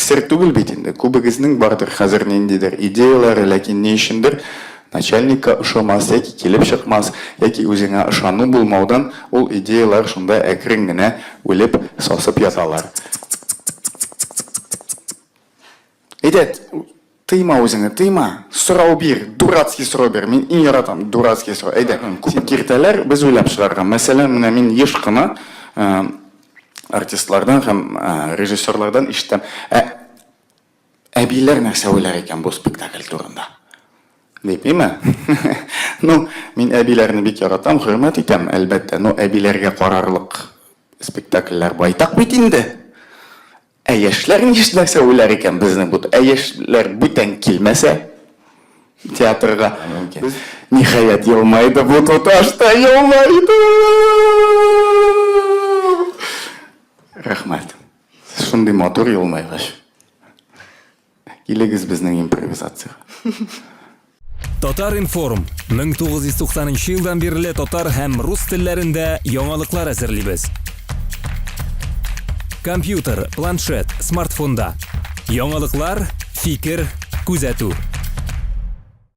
сер түгел бит инде. Күбегезнең бардыр хәзер ниндидер идеялары, ләкин ни өчендер начальникка ошамас, яки килеп чыкмас, яки үзеңә ышану булмаудан ул идеялар шунда әкрен генә үлеп сасып яталар. Әйдәт, тыйма үзеңне, тыйма. Сорау бир, дурацкий сорау бир. Мин иң яратам дурацкий сорау. Әйдәт, күп киртәләр без уйлап чыгарган. Мәсәлән, менә мин еш кына артистлардан һәм режиссерлардан ишеттем. Әбиләр нәрсә уйлар икән бу спектакль турында? Дипме? Ну, мин әбиләрне бик яратам, хөрмәт итәм, әлбәттә. Но әбиләргә карарлык спектакльләр байтак бит инде. Яшьләр нәрсә уйлар икән безнең бу? Яшьләр бүтән килмәсә театрга. Ниһаять елмайды бу туташ та елмайды. Рәхмәт. Шундый мотор елмайгач. Килегез безнең импровизация. Tatar-inform 1990 елдан бирле татар һәм рус телләрендә яңалыклар әзерлибез. Компьютер, планшет, смартфонда. Яңалыклар, фикер, күзәтү.